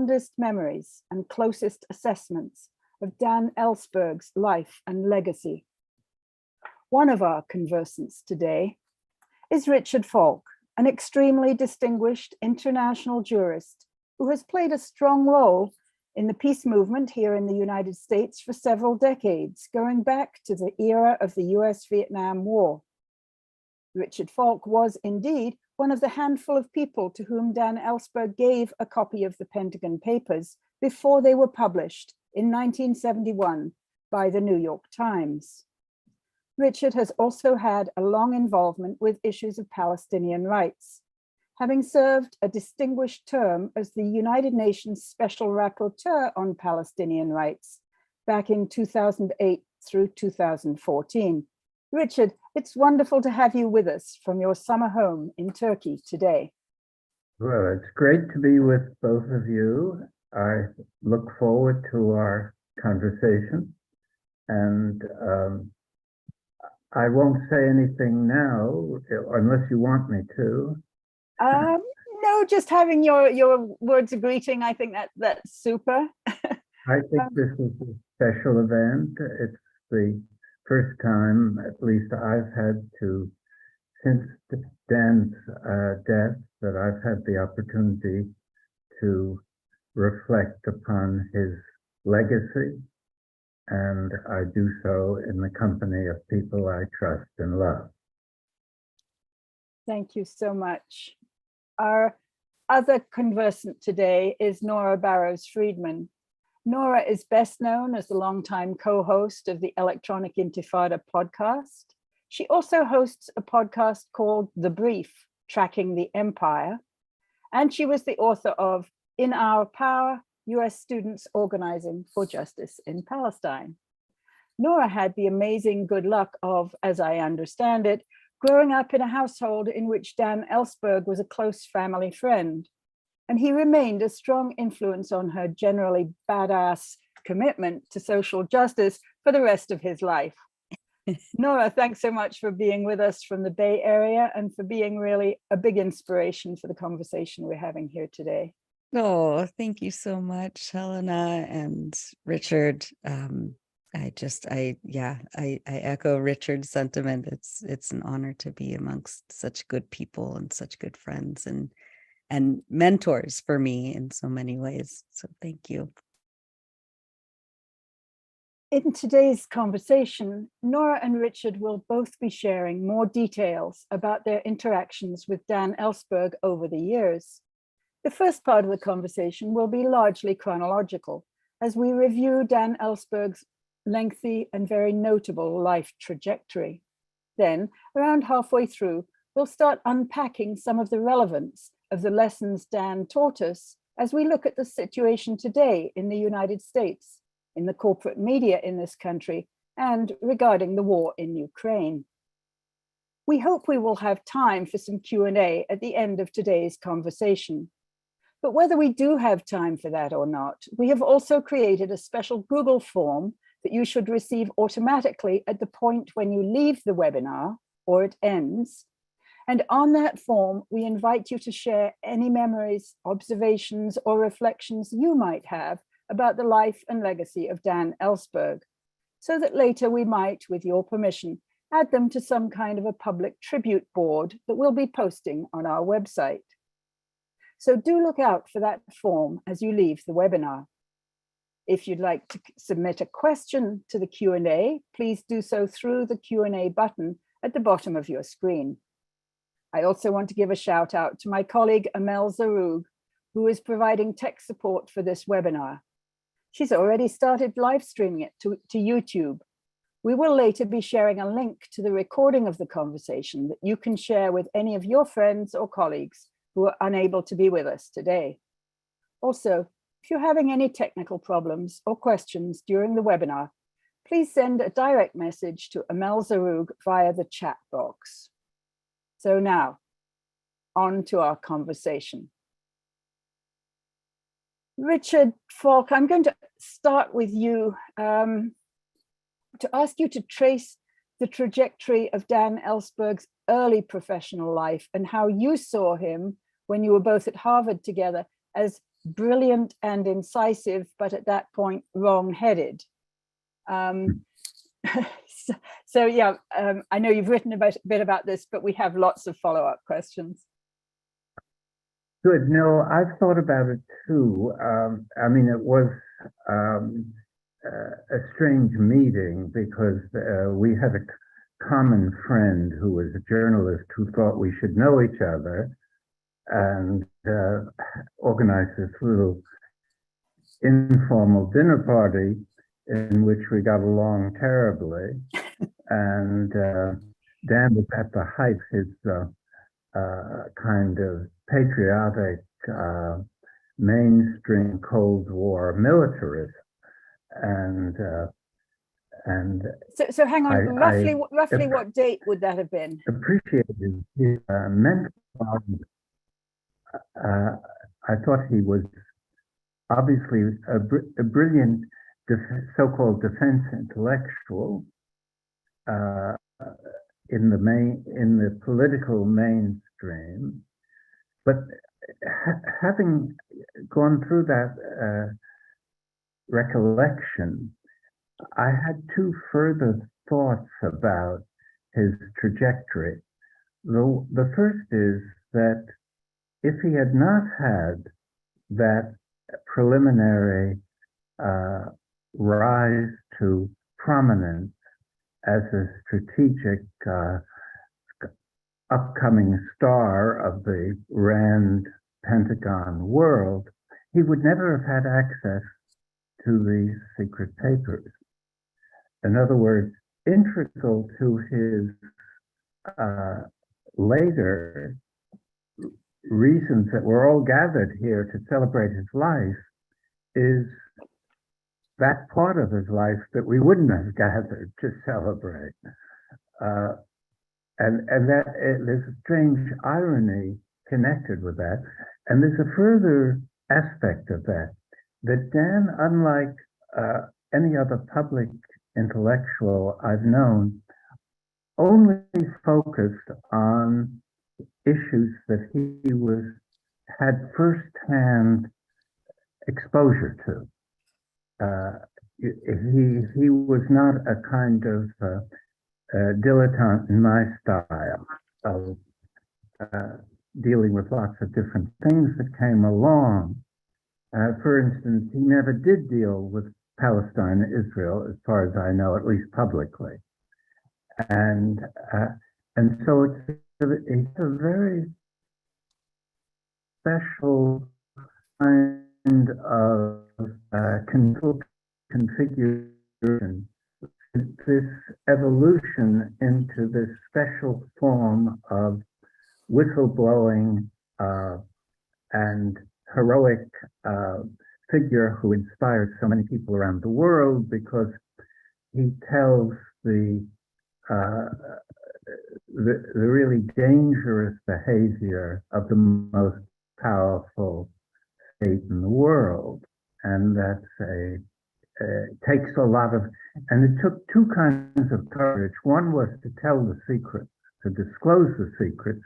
fondest memories and closest assessments of Dan Ellsberg's life and legacy. One of our conversants today is Richard Falk, an extremely distinguished international jurist who has played a strong role in the peace movement here in the United States for several decades, going back to the era of the US-Vietnam War. Richard Falk was indeed one of the handful of people to whom Dan Ellsberg gave a copy of the Pentagon Papers before they were published in 1971 by the New York Times. Richard has also had a long involvement with issues of Palestinian rights, having served a distinguished term as the United Nations Special Rapporteur on Palestinian Rights back in 2008 through 2014. Richard, it's wonderful to have you with us from your summer home in Turkey today. Well, it's great to be with both of you. I look forward to our conversation, and I won't say anything now unless you want me to. No, just having your words of greeting. I think that's super. I think this is a special event. It's the first time, at least I've had to, since Dan's death, that I've had the opportunity to reflect upon his legacy, and I do so in the company of people I trust and love. Thank you so much. Our other conversant today is Nora Barrows-Friedman. Nora is best known as the longtime co-host of the Electronic Intifada podcast. She also hosts a podcast called The Brief, Tracking the Empire. And she was the author of In Our Power, US Students Organizing for Justice in Palestine. Nora had the amazing good luck of, as I understand it, growing up in a household in which Dan Ellsberg was a close family friend. And he remained a strong influence on her generally badass commitment to social justice for the rest of his life. Nora, thanks so much for being with us from the Bay Area and for being really a big inspiration for the conversation we're having here today. Oh, thank you so much, Helena and Richard. I echo Richard's sentiment. It's an honor to be amongst such good people and such good friends and mentors for me in so many ways. So thank you. In today's conversation, Nora and Richard will both be sharing more details about their interactions with Dan Ellsberg over the years. The first part of the conversation will be largely chronological as we review Dan Ellsberg's lengthy and very notable life trajectory. Then, around halfway through, we'll start unpacking some of the relevance of the lessons Dan taught us as we look at the situation today in the United States, in the corporate media in this country, and regarding the war in Ukraine. We hope we will have time for some Q&A at the end of today's conversation. But whether we do have time for that or not, we have also created a special Google form that you should receive automatically at the point when you leave the webinar or it ends. And on that form, we invite you to share any memories, observations, or reflections you might have about the life and legacy of Dan Ellsberg, so that later we might, with your permission, add them to some kind of a public tribute board that we'll be posting on our website. So do look out for that form as you leave the webinar. If you'd like to submit a question to the Q&A, please do so through the Q&A button at the bottom of your screen. I also want to give a shout out to my colleague Amel Zaroug, who is providing tech support for this webinar. She's already started live streaming it to YouTube. We will later be sharing a link to the recording of the conversation that you can share with any of your friends or colleagues who are unable to be with us today. Also, if you're having any technical problems or questions during the webinar, please send a direct message to Amel Zaroug via the chat box. So now, on to our conversation. Richard Falk, I'm going to start with you to ask you to trace the trajectory of Dan Ellsberg's early professional life and how you saw him when you were both at Harvard together as brilliant and incisive, but at that point, wrong-headed. So yeah, I know you've written a bit about this, but we have lots of follow-up questions. Good. No, I've thought about it too. I mean, it was a strange meeting because we had a common friend who was a journalist who thought we should know each other, and organized this little informal dinner party in which we got along terribly. And Dan was at the height of his kind of patriotic mainstream Cold War militarism. And so hang on, roughly what date would that have been? Appreciated his mental. I thought he was obviously a brilliant so-called defense intellectual in the political mainstream, but having gone through that recollection, I had two further thoughts about his trajectory. The first is that if he had not had that preliminary rise to prominence as a strategic upcoming star of the Rand Pentagon world, he would never have had access to these secret papers. In other words, integral to his later reasons that we're all gathered here to celebrate his life is that part of his life that we wouldn't have gathered to celebrate. And that there's a strange irony connected with that. And there's a further aspect of that Dan, unlike any other public intellectual I've known, only focused on issues that he had firsthand exposure to. He was not a kind of dilettante in my style of dealing with lots of different things that came along. For instance, he never did deal with Palestine and Israel, as far as I know, at least publicly. And so it's a very special kind of configuration, this evolution into this special form of whistleblowing and heroic figure who inspires so many people around the world, because he tells the really dangerous behavior of the most powerful state in the world. And that's takes a lot of, and it took two kinds of courage. One was to tell the secrets, to disclose the secrets.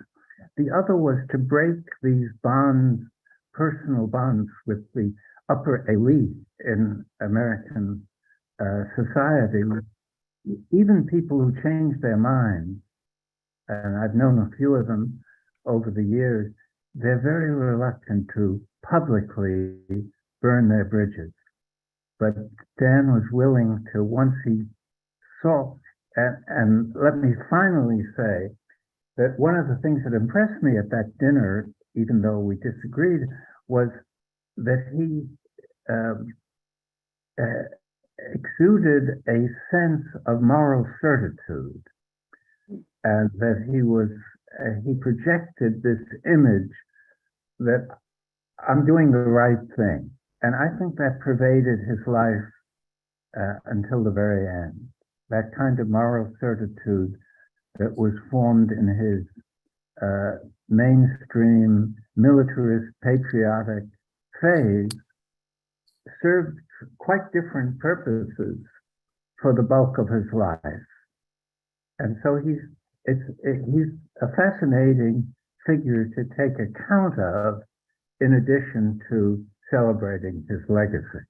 The other was to break these bonds, personal bonds with the upper elite in American society. Even people who changed their minds, and I've known a few of them over the years, they're very reluctant to publicly burn their bridges. But Dan was willing to, once he saw, and let me finally say that one of the things that impressed me at that dinner, even though we disagreed, was that he exuded a sense of moral certitude, and that he projected this image that I'm doing the right thing. And I think that pervaded his life until the very end. That kind of moral certitude that was formed in his mainstream militarist patriotic phase served quite different purposes for the bulk of his life. And so he's a fascinating figure to take account of, in addition to celebrating his legacy.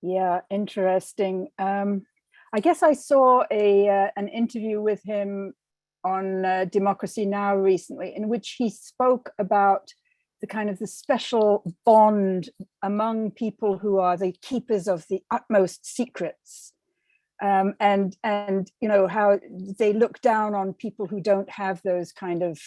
Yeah, interesting. I guess I saw an interview with him on Democracy Now! Recently, in which he spoke about the kind of the special bond among people who are the keepers of the utmost secrets. And you know, how they look down on people who don't have those kind of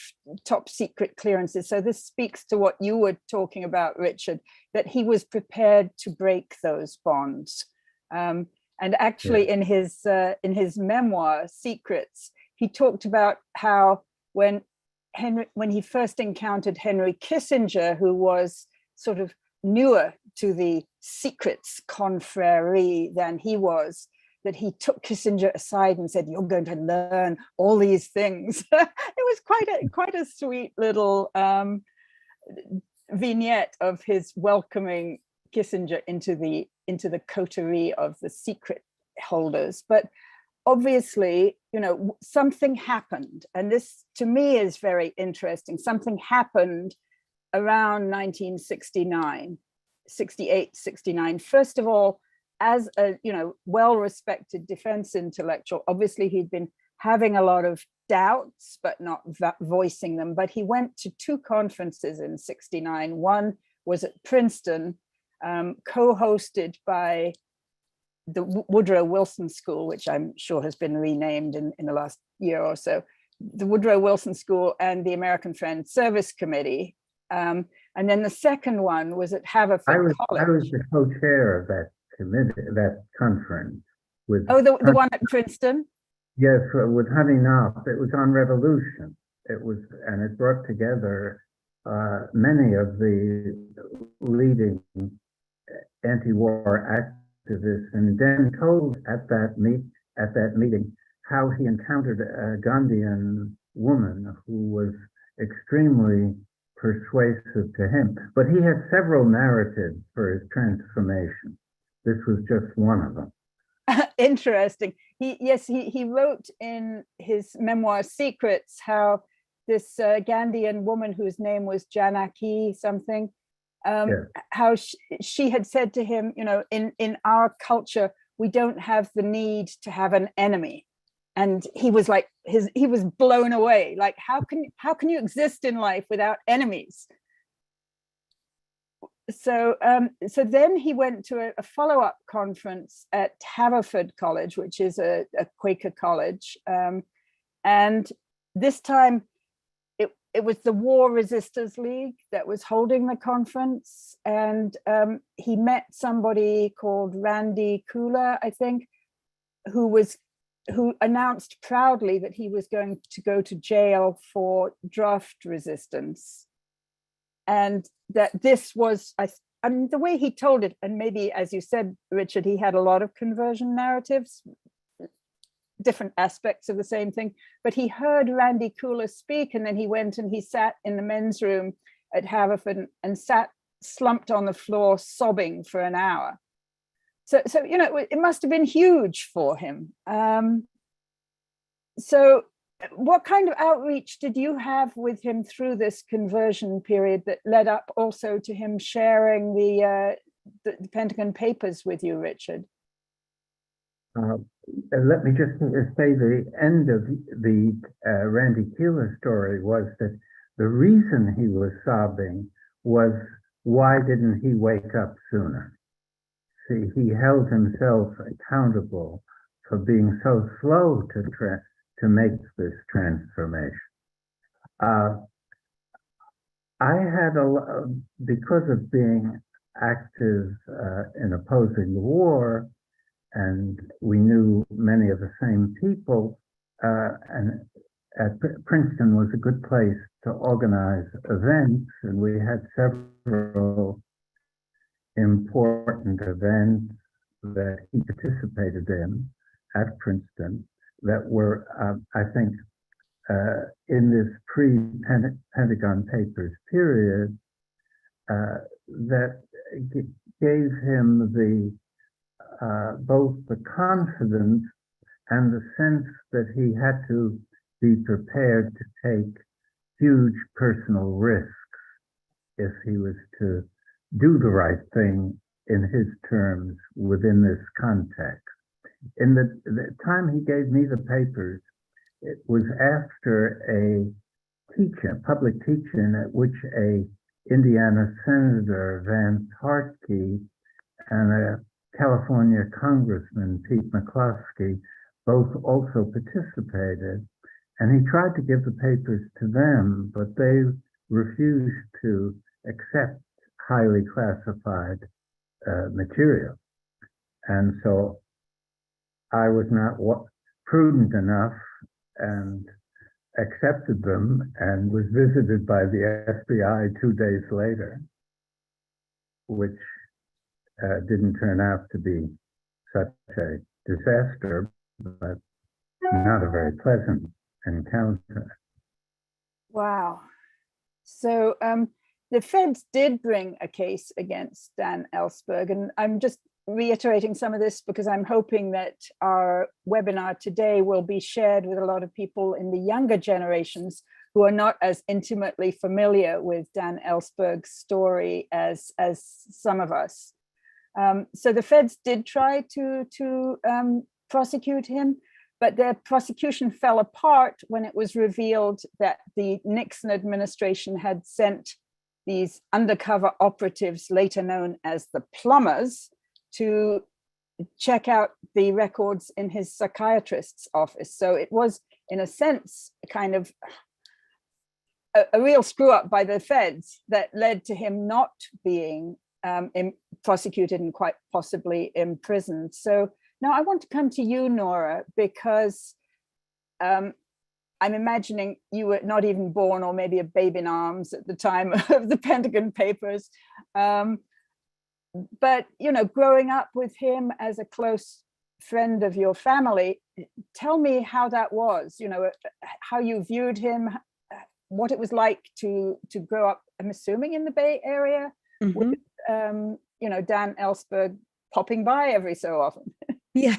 top secret clearances. So this speaks to what you were talking about, Richard, that he was prepared to break those bonds. And actually, in his memoir, Secrets, he talked about how when he first encountered Henry Kissinger, who was sort of newer to the secrets confrérie than he was, that he took Kissinger aside and said, "You're going to learn all these things." It was quite a sweet little vignette of his welcoming Kissinger into the coterie of the secret holders. But obviously, you know, something happened, and this to me is very interesting. Something happened around 1969, 68, 69. First of all, as a, you know, well-respected defense intellectual, obviously he'd been having a lot of doubts, but not voicing them. But he went to two conferences in 69. One was at Princeton, co-hosted by the Woodrow Wilson School, which I'm sure has been renamed in the last year or so, the Woodrow Wilson School and the American Friends Service Committee. And then the second one was at Haverford College. I was the co-chair of that committee, that conference. With the one at Princeton? Yes, with Honey Knopf. It was on revolution. And it brought together many of the leading anti-war activists. And Dan told at that meeting how he encountered a Gandhian woman who was extremely persuasive to him. But he had several narratives for his transformation. This was just one of them. Interesting. He wrote in his memoir Secrets how this Gandhian woman whose name was Janaki something, how she had said to him, you know, in our culture, we don't have the need to have an enemy. And he was like, he was blown away. Like, how can you exist in life without enemies? So then he went to a follow-up conference at Haverford College, which is a Quaker college. And this time it was the War Resisters League that was holding the conference. And he met somebody called Randy Kula, I think, who announced proudly that he was going to go to jail for draft resistance. And that this was, I mean, the way he told it, and maybe, as you said, Richard, he had a lot of conversion narratives, different aspects of the same thing, but he heard Randy Kula speak, and then he went and he sat in the men's room at Haverford and sat slumped on the floor sobbing for an hour. So you know, it must have been huge for him. So what kind of outreach did you have with him through this conversion period that led up also to him sharing the Pentagon Papers with you, Richard? Let me just say the end of the Randy Keeler story was that the reason he was sobbing was, why didn't he wake up sooner? See, he held himself accountable for being so slow to make this transformation. I had because of being active in opposing the war, and we knew many of the same people, and at Princeton was a good place to organize events, and we had several important events that he participated in at Princeton that were, I think, in this pre-Pentagon Papers period, that gave him both the confidence and the sense that he had to be prepared to take huge personal risks if he was to do the right thing in his terms within this context. In the time he gave me the papers, it was after a public teach-in at which a Indiana Senator Vance Hartke and a California Congressman Pete McCloskey both also participated. And he tried to give the papers to them, but they refused to accept highly classified material. And so I was not prudent enough and accepted them and was visited by the FBI 2 days later, which didn't turn out to be such a disaster, but not a very pleasant encounter. Wow. So the feds did bring a case against Dan Ellsberg, and I'm just reiterating some of this because I'm hoping that our webinar today will be shared with a lot of people in the younger generations who are not as intimately familiar with Dan Ellsberg's story as some of us. So the feds did try to prosecute him, but their prosecution fell apart when it was revealed that the Nixon administration had sent these undercover operatives, later known as the plumbers, to check out the records in his psychiatrist's office. So it was, in a sense, kind of a real screw up by the feds that led to him not being prosecuted and quite possibly imprisoned. So now I want to come to you, Nora, because I'm imagining you were not even born or maybe a babe in arms at the time of the Pentagon Papers. But, you know, growing up with him as a close friend of your family, tell me how that was, you know, how you viewed him, what it was like to grow up, I'm assuming in the Bay Area, with, you know, Dan Ellsberg popping by every so often. Yeah.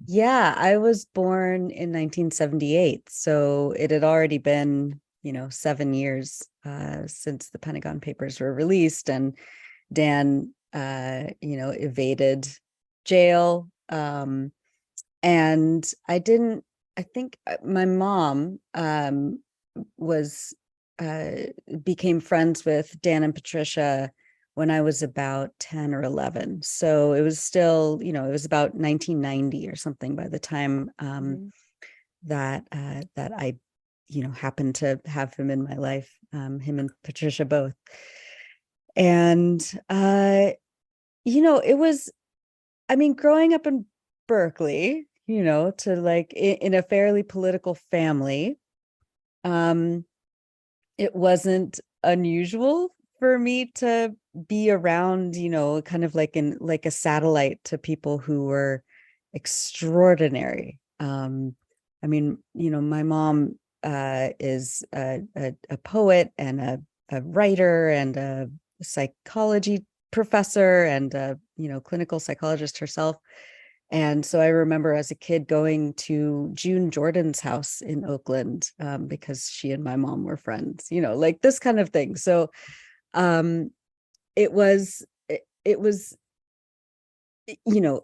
Yeah, I was born in 1978. So it had already been, you know, 7 years since the Pentagon Papers were released, and Dan, you know, evaded jail. And I think my mom became friends with Dan and Patricia when I was about 10 or 11. So it was still, you know, it was about 1990 or something by the time that I, you know, happened to have him in my life, him and Patricia both. And, you know, it was, I mean, growing up in Berkeley, you know, to like in a fairly political family, it wasn't unusual for me to be around, you know, kind of like a satellite to people who were extraordinary. I mean, you know, my mom is a poet and a writer and a psychology professor and a, you know, clinical psychologist herself. And so I remember as a kid going to June Jordan's house in Oakland because she and my mom were friends, you know, like this kind of thing. So it was, you know,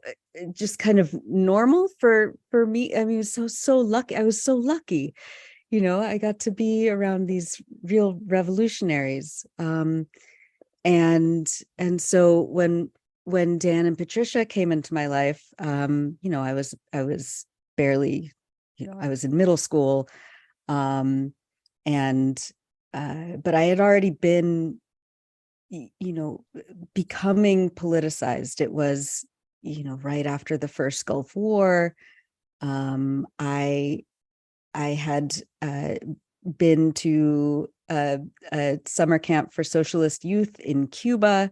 just kind of normal for me. I mean, it was so lucky. I was so lucky, you know, I got to be around these real revolutionaries. And so when Dan and Patricia came into my life, you know, I was barely, you know, I was in middle school, but I had already been, you know, becoming politicized. It was, you know, right after the first Gulf War. I had been to a summer camp for socialist youth in Cuba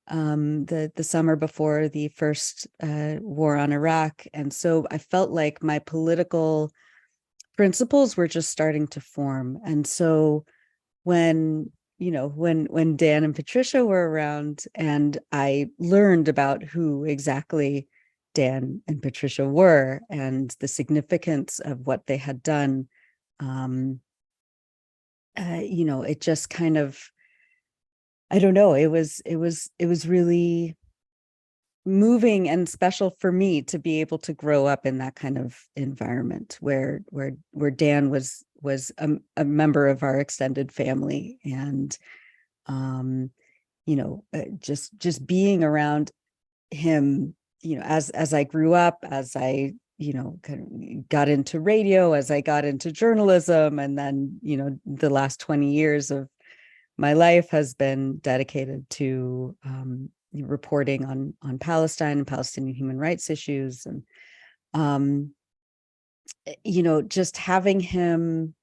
the summer before the first war on Iraq. And so I felt like my political principles were just starting to form. And so when, you know, when Dan and Patricia were around and I learned about who exactly Dan and Patricia were and the significance of what they had done, you know, it just kind of I don't know, it was really moving and special for me to be able to grow up in that kind of environment where Dan was a member of our extended family, and just being around him, as I grew up, as I kind of got into radio, as I got into journalism, and then the last 20 years of my life has been dedicated to reporting on Palestine and Palestinian human rights issues. And just having him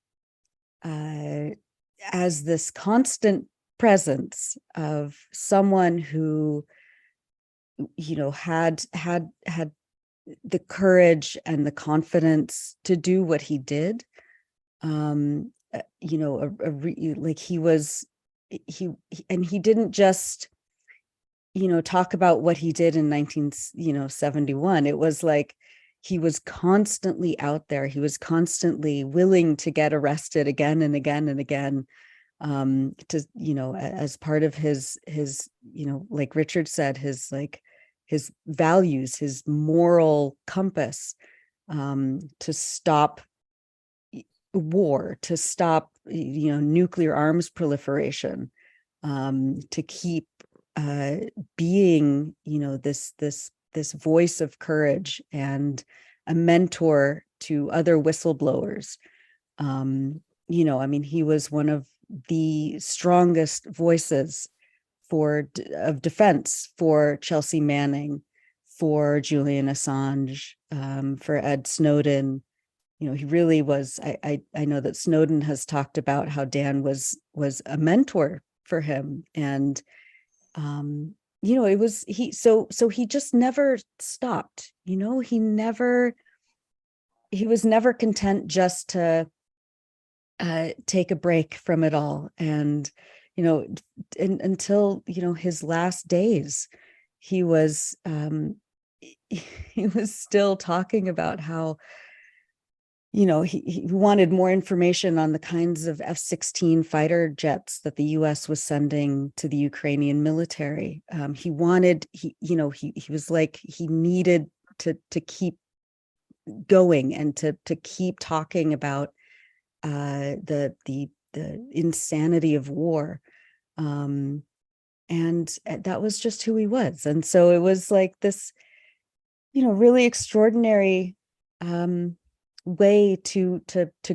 as this constant presence of someone who had the courage and the confidence to do what he did. Like he didn't just talk about what he did in 1971. It was like he was constantly out there. He was constantly willing to get arrested again and again and again, to as part of his like Richard said, his values, his moral compass, to stop war, to stop nuclear arms proliferation, to keep being this voice of courage and a mentor to other whistleblowers. He was one of the strongest voices of defense for Chelsea Manning, for Julian Assange, for Ed Snowden. He really was. I know that Snowden has talked about how Dan was a mentor for him, and it was he just never stopped. He was never content just to take a break from it all, and until his last days, he was still talking about how he wanted more information on the kinds of F-16 fighter jets that the U.S. was sending to the Ukrainian military. He was like, he needed to keep going and to keep talking about the insanity of war. And that was just who he was. And so it was like this, really extraordinary way to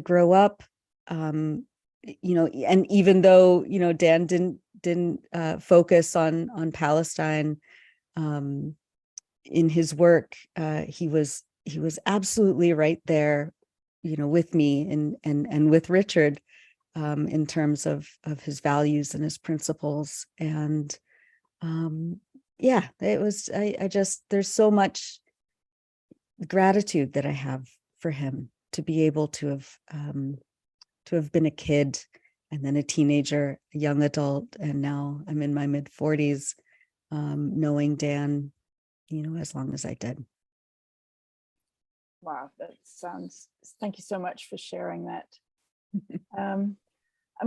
grow up, and even though Dan didn't focus on Palestine in his work, he was absolutely right there with me and with Richard, in terms of his values and his principles. And it was there's so much gratitude that I have for him, to be able to have been a kid, and then a teenager, a young adult, and now I'm in my mid-40s, knowing Dan, as long as I did. Wow, thank you so much for sharing that. I'm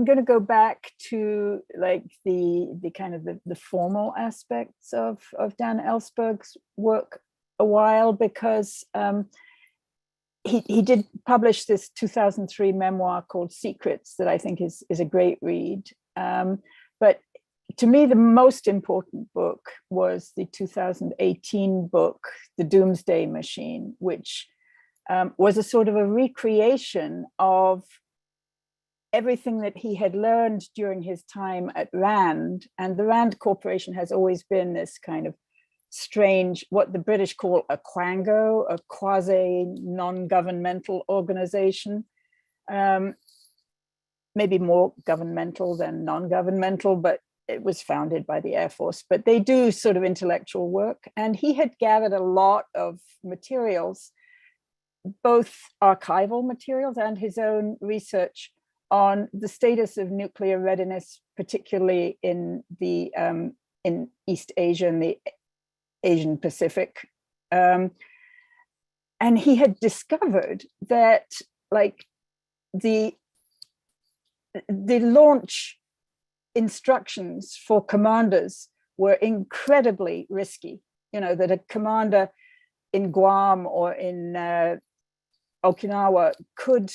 going to go back to like the kind of the formal aspects of Dan Ellsberg's work a while, because he did publish this 2003 memoir called Secrets that I think is a great read. But to me, the most important book was the 2018 book, The Doomsday Machine, which was a sort of a recreation of everything that he had learned during his time at RAND. And the RAND Corporation has always been this kind of strange, what the British call a quango, a quasi non-governmental organization, maybe more governmental than non-governmental, but it was founded by the Air Force. But they do sort of intellectual work, and he had gathered a lot of materials, both archival materials and his own research on the status of nuclear readiness, particularly in the in East Asia and the Asian Pacific. And he had discovered that like the launch instructions for commanders were incredibly risky. You know, that a commander in Guam or in Okinawa could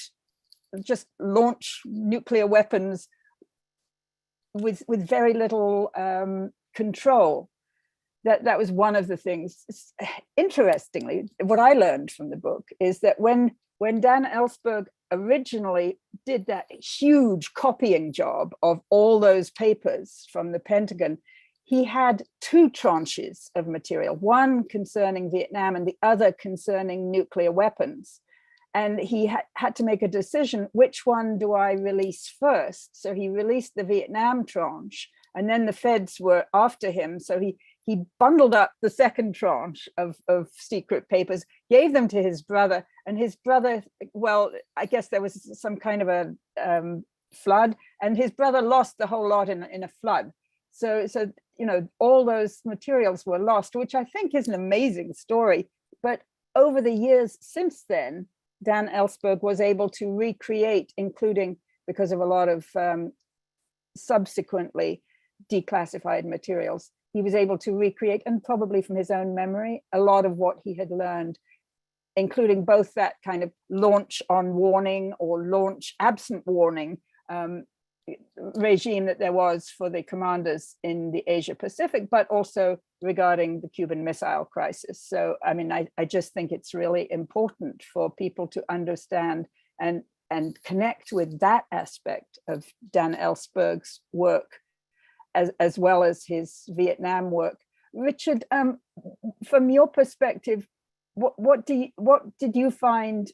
just launch nuclear weapons with very little control. That was one of the things. Interestingly, what I learned from the book is that when Dan Ellsberg originally did that huge copying job of all those papers from the Pentagon, he had two tranches of material, one concerning Vietnam and the other concerning nuclear weapons. And he had to make a decision, which one do I release first? So he released the Vietnam tranche, and then the feds were after him. So he bundled up the second tranche of secret papers, gave them to his brother, and his brother, well, I guess there was some kind of a flood, and his brother lost the whole lot in a flood. So you know, all those materials were lost, which I think is an amazing story. But over the years since then, Dan Ellsberg was able to recreate, including because of a lot of subsequently declassified materials, he was able to recreate, and probably from his own memory, a lot of what he had learned, including both that kind of launch on warning or launch absent warning regime that there was for the commanders in the Asia Pacific, but also regarding the Cuban Missile Crisis. So, I mean, I just think it's really important for people to understand and connect with that aspect of Dan Ellsberg's work, as well as his Vietnam work. Richard, from your perspective, what did you find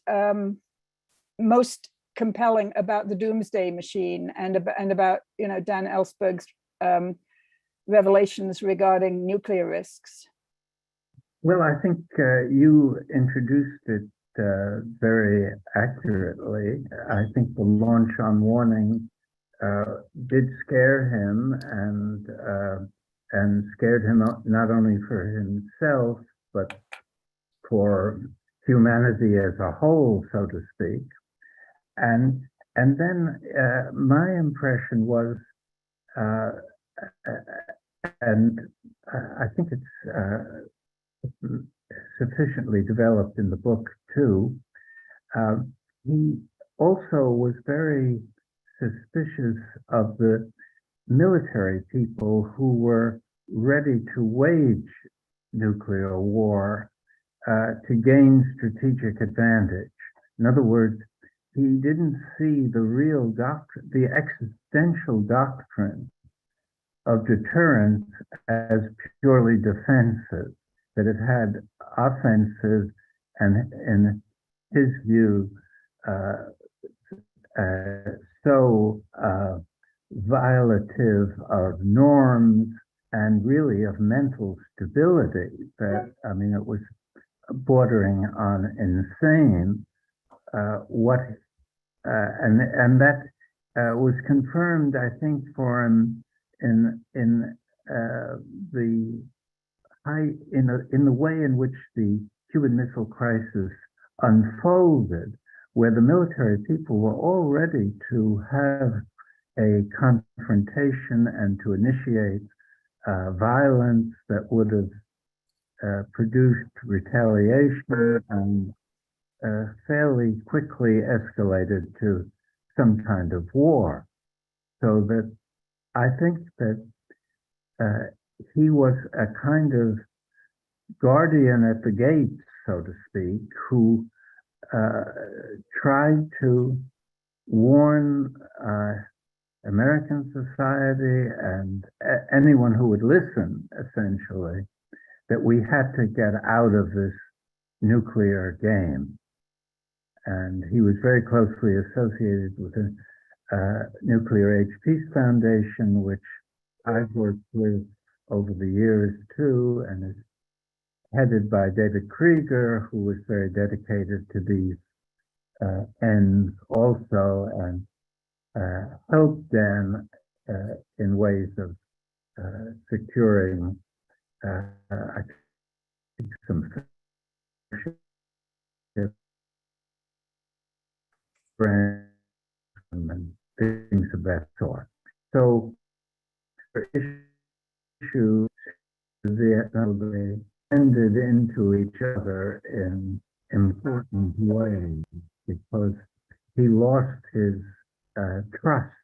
most compelling about the Doomsday Machine and about you know, Dan Ellsberg's revelations regarding nuclear risks? Well, I think you introduced it very accurately. I think the launch on warning did scare him, and scared him not only for himself, but for humanity as a whole, so to speak. And then my impression was, and I think it's sufficiently developed in the book too, he also was very suspicious of the military people who were ready to wage nuclear war to gain strategic advantage. In other words, he didn't see the real doctrine, the existential doctrine of deterrence as purely defensive, that it had offensive and, in his view, so violative of norms and really of mental stability that, I mean, it was bordering on insane. And that was confirmed, I think, for him in the way in which the Cuban Missile Crisis unfolded, where the military people were all ready to have a confrontation and to initiate violence that would have produced retaliation and fairly quickly escalated to some kind of war. So that I think that he was a kind of guardian at the gates, so to speak, who tried to warn American society and anyone who would listen, essentially, that we had to get out of this nuclear game. And he was very closely associated with the Nuclear Age Peace Foundation, which I've worked with over the years too, and is headed by David Krieger, who was very dedicated to these ends also, and helped Dan in ways of securing, I think, some friends and things of that sort. So issues Vietnam, they ended into each other in important ways because he lost his trust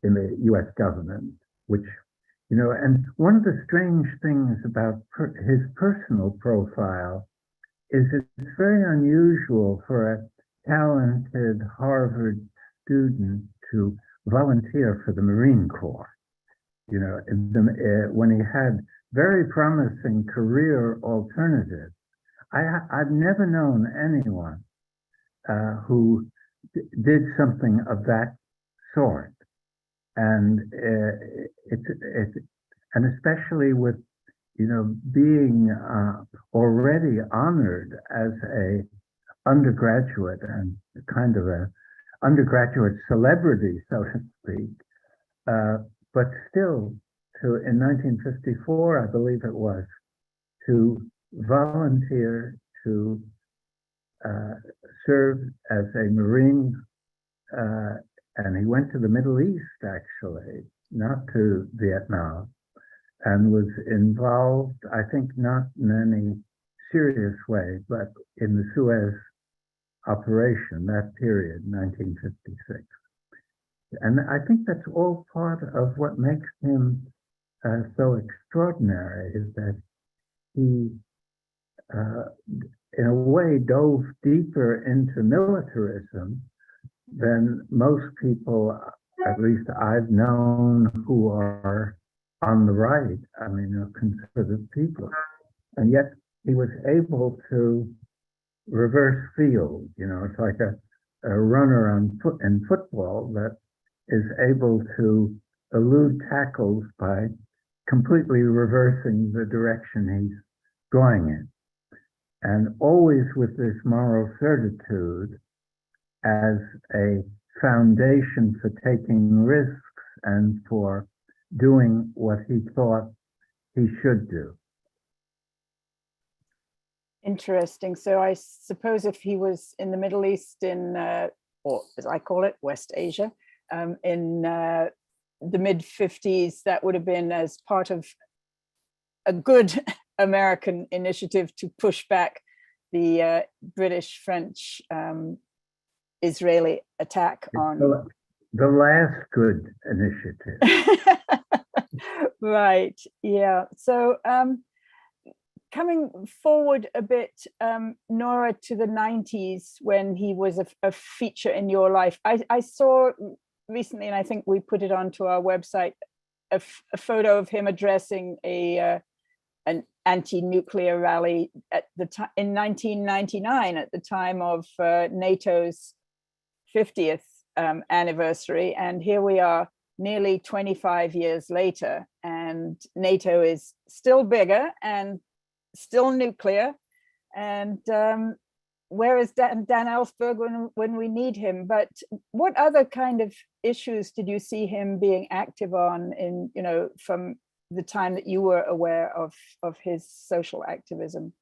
in the U.S. government, which, and one of the strange things about his personal profile is it's very unusual for a talented Harvard student to volunteer for the Marine Corps. When he had very promising career alternatives, I've never known anyone who did something of that sort, and and especially with being already honored as a undergraduate and kind of a undergraduate celebrity, so to speak, but still in 1954, I believe it was, to volunteer to serve as a Marine, and he went to the Middle East, actually, not to Vietnam, and was involved, I think not in any serious way, but in the Suez operation, that period, 1956. And I think that's all part of what makes him so extraordinary, is that he, in a way, dove deeper into militarism than most people, at least I've known, who are on the right, conservative people. And yet he was able to reverse field. It's like a runner in football that is able to elude tackles by completely reversing the direction he's going in. And always with this moral certitude as a foundation for taking risks and for doing what he thought he should do. Interesting. So I suppose if he was in the Middle East or as I call it, West Asia, in the mid-50s, that would have been as part of a good American initiative to push back the British, French, Israeli attack on the last good initiative. Right. Yeah. So coming forward a bit, Nora, to the 90s, when he was a feature in your life, I saw recently, and I think we put it onto our website, a photo of him addressing an anti-nuclear rally at the time in 1999, at the time of NATO's 50th anniversary. And here we are nearly 25 years later, and NATO is still bigger and still nuclear. And where is Dan Ellsberg when we need him? But what other kind of issues did you see him being active on from the time that you were aware of his social activism?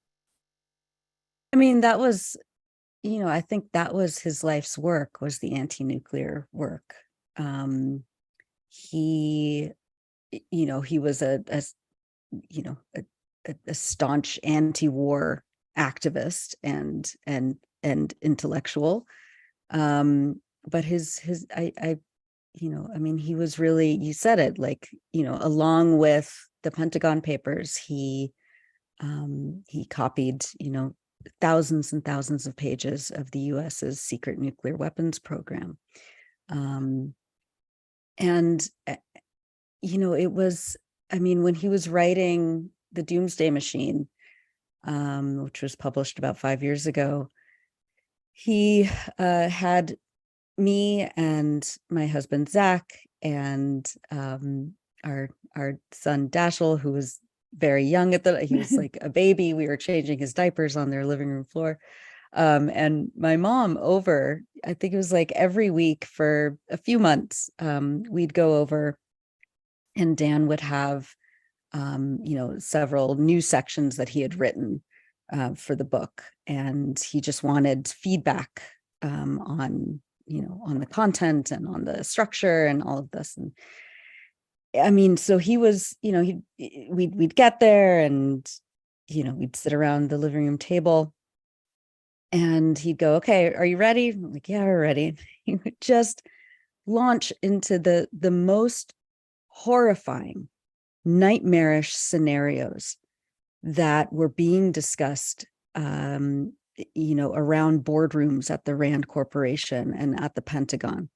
I mean, that was, I think that was his life's work, was the anti-nuclear work. He was a staunch anti-war activist and intellectual. But he was really, you said it, along with the Pentagon Papers, he copied, thousands and thousands of pages of the US's secret nuclear weapons program. It was, when he was writing The Doomsday Machine, which was published about 5 years ago, he had me and my husband, Zach, and our son, Dashiell, who was very young he was like a baby. We were changing his diapers on their living room floor. And my mom over, I think it was like every week for a few months, we'd go over, and Dan would have, several new sections that he had written for the book. And he just wanted feedback on the content and on the structure and all of this. I mean, so he was, we'd get there and, we'd sit around the living room table and he'd go, okay, are you ready? I'm like, yeah, we're ready. He would just launch into the most horrifying, nightmarish scenarios that were being discussed, around boardrooms at the Rand Corporation and at the Pentagon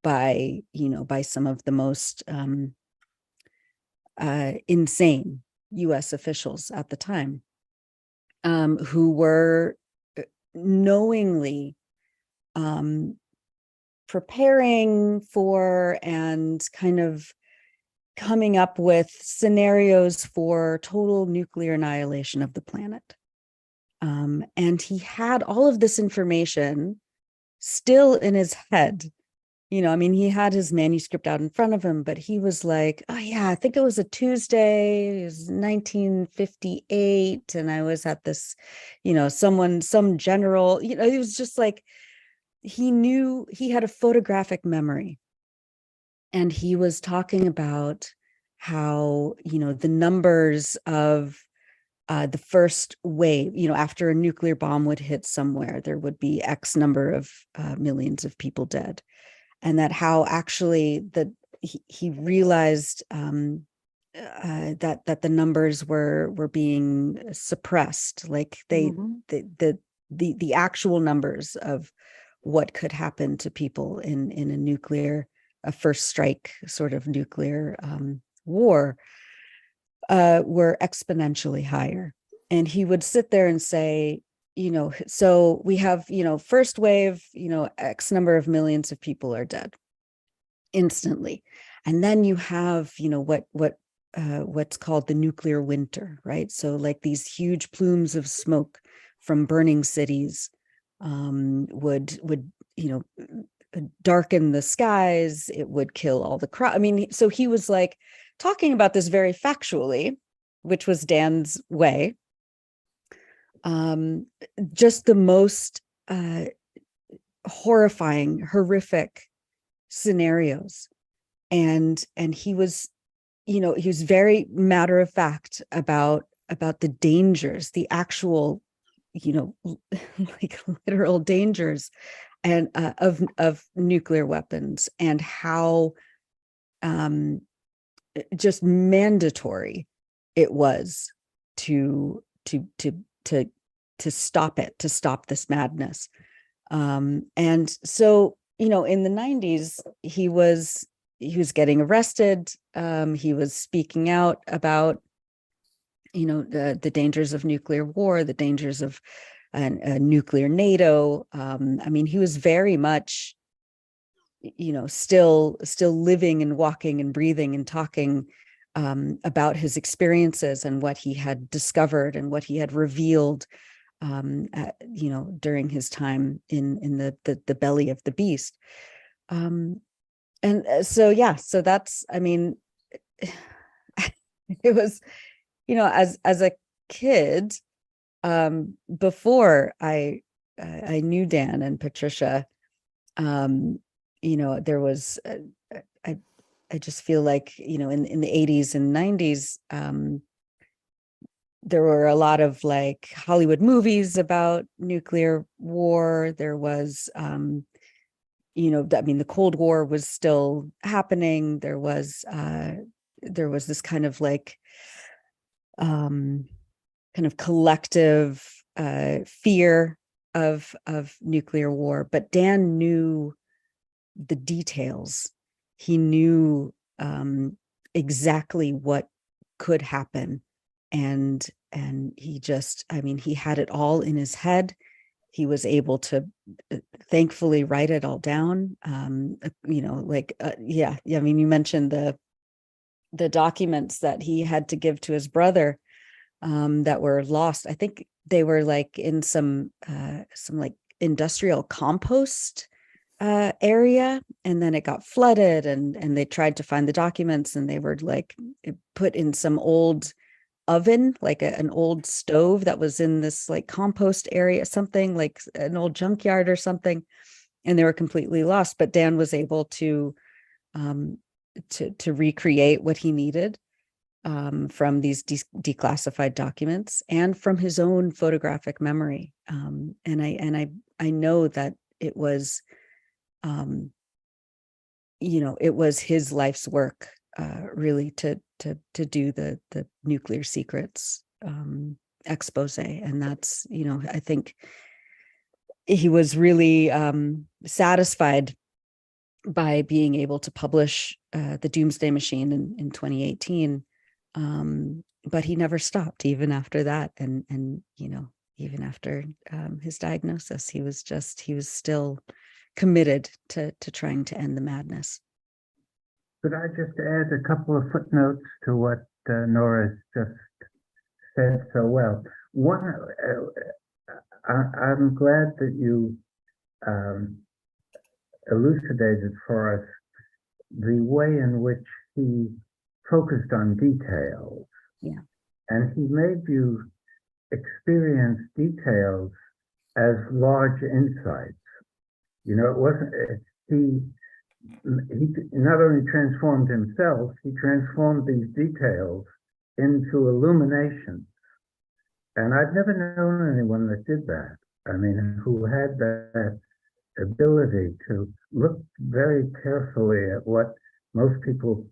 by some of the most insane U.S. officials at the time, who were knowingly preparing for and kind of coming up with scenarios for total nuclear annihilation of the planet. And he had all of this information still in his head. He had his manuscript out in front of him, but he was like, oh yeah, I think it was a Tuesday, it was 1958. And I was at this, some general, it was just like, he knew, he had a photographic memory. And he was talking about how, the numbers of the first wave, after a nuclear bomb would hit somewhere, there would be X number of millions of people dead. And that how actually that he realized that the numbers were being suppressed, like the actual numbers of what could happen to people in a first strike sort of nuclear war were exponentially higher. And he would sit there and say, so we have, first wave, X number of millions of people are dead instantly. And then you have, what's called the nuclear winter, right? So like these huge plumes of smoke from burning cities would darken the skies. It would kill all the crops. So he was like talking about this very factually, which was Dan's way. Just the most horrifying, horrific scenarios. And he was, he was very matter of fact about the dangers, the actual, like literal dangers and of nuclear weapons, and how just mandatory it was to stop it, to stop this madness. And so, in the 90s, he was getting arrested. He was speaking out about, the dangers of nuclear war, the dangers of a nuclear NATO. He was very much, still living and walking and breathing and talking about his experiences and what he had discovered and what he had revealed, during his time in the belly of the beast. So that's, it was, as a kid, before I knew Dan and Patricia, there was, I just feel like, in the 80s and 90s, there were a lot of like Hollywood movies about nuclear war. There was, the Cold War was still happening. There was this kind of like, kind of collective fear of nuclear war. But Dan knew the details. He knew exactly what could happen. And he just, he had it all in his head. He was able to thankfully write it all down. You mentioned the documents that he had to give to his brother that were lost. I think they were like in some like industrial compost area, and then it got flooded, and they tried to find the documents, and they were like put in some old oven, like an old stove that was in this like compost area, something like an old junkyard or something, and they were completely lost. But Dan was able to to recreate what he needed from these declassified documents and from his own photographic memory. And I know that it was, it was his life's work, really, to do the nuclear secrets expose. And that's, I think he was really satisfied by being able to publish the Doomsday Machine in 2018. But he never stopped even after that. And even after his diagnosis, he was still committed to trying to end the madness. Could I just add a couple of footnotes to what Nora's just said so well? One, I'm glad that you elucidated for us the way in which he focused on details. Yeah. And he made you experience details as large insights. It wasn't, he not only transformed himself, he transformed these details into illuminations. And I've never known anyone that did that. I mean, who had that ability to look very carefully at what most people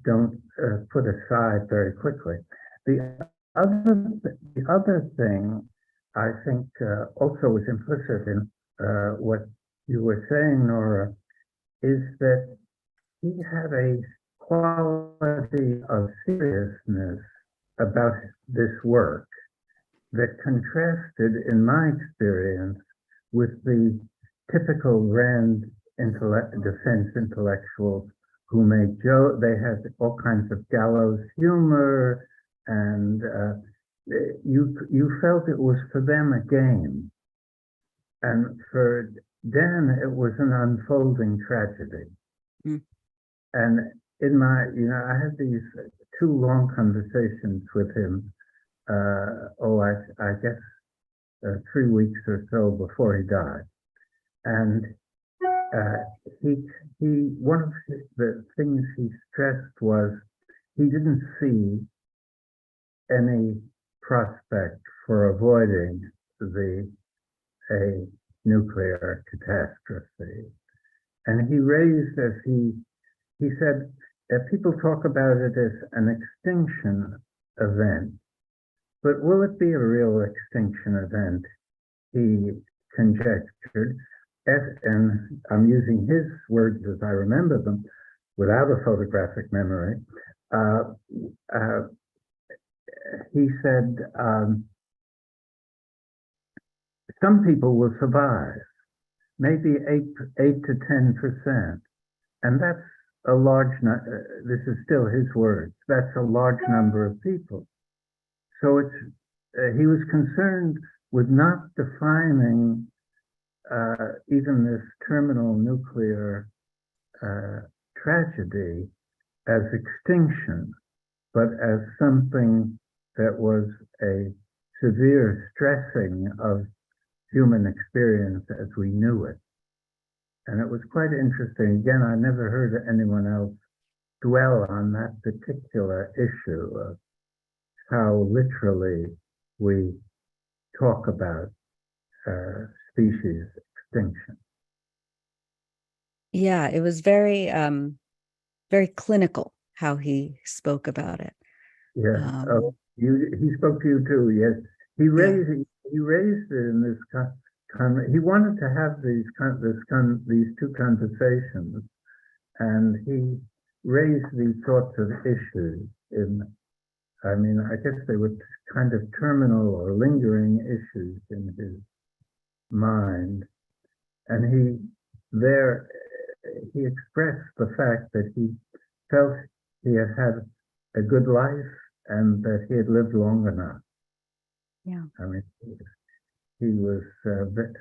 don't put aside very quickly. The other thing I think also was implicit in what you were saying, Nora, is that he had a quality of seriousness about this work that contrasted, in my experience, with the typical grand defense intellectuals who made jokes. They had all kinds of gallows humor, and you felt it was for them a game. And for Dan, it was an unfolding tragedy. Mm. And in my, I had these 2 long conversations with him, I guess 3 weeks or so before he died. And one of the things he stressed was he didn't see any prospect for avoiding a nuclear catastrophe. And he raised, as he said, people talk about it as an extinction event, but will it be a real extinction event? He conjectured, and I'm using his words as I remember them, without a photographic memory. He said, some people will survive, maybe 8 to 10%. And that's a large, this is still his words, that's a large number of people. So he was concerned with not defining even this terminal nuclear tragedy as extinction, but as something that was a severe stressing of human experience as we knew it. And it was quite interesting. Again, I never heard anyone else dwell on that particular issue of how literally we talk about species extinction. Yeah, it was very, very clinical how he spoke about it. Yeah. He spoke to you too. Yes, he raised it in this he wanted to have these 2 conversations, and he raised these sorts of issues I guess they were kind of terminal or lingering issues in his mind. And he expressed the fact that he felt he had had a good life and that he had lived long enough. Yeah. I mean, he was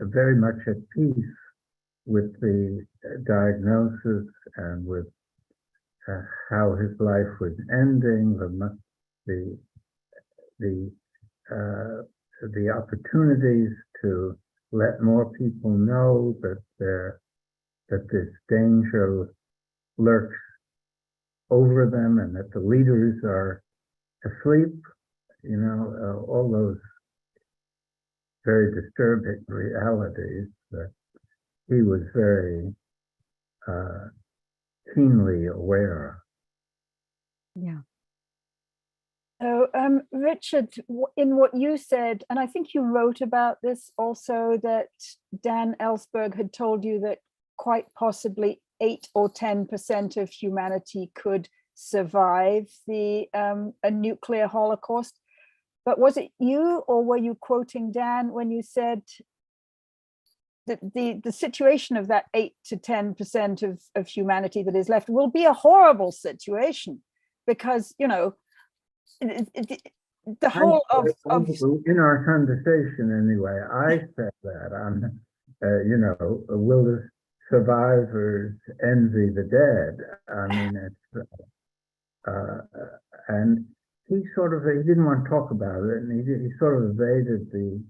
very much at peace with the diagnosis and with how his life was ending, the opportunities to let more people know that that this danger lurks over them and that the leaders are asleep, all those very disturbing realities that he was very keenly aware of. Yeah. So, Richard, in what you said, and I think you wrote about this also, that Dan Ellsberg had told you that quite possibly 8 or 10% of humanity could survive a nuclear holocaust. But was it you, or were you quoting Dan when you said that the situation of that 8 to 10% of humanity that is left will be a horrible situation, because, the whole of in our conversation anyway, I said that on, will the survivors envy the dead? I mean, it's and he didn't want to talk about it, and he sort of evaded the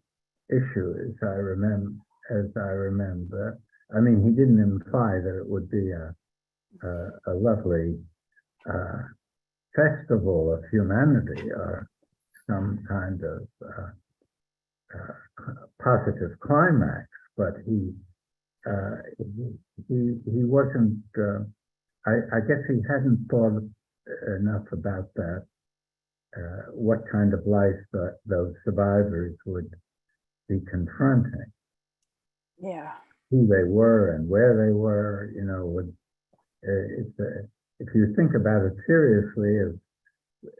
issue, as I remember. I mean, he didn't imply that it would be a lovely festival of humanity or some kind of positive climax, but he wasn't. I guess he hadn't thought enough about that. What kind of life those survivors would be confronting. Yeah. Who they were and where they were, if you think about it seriously,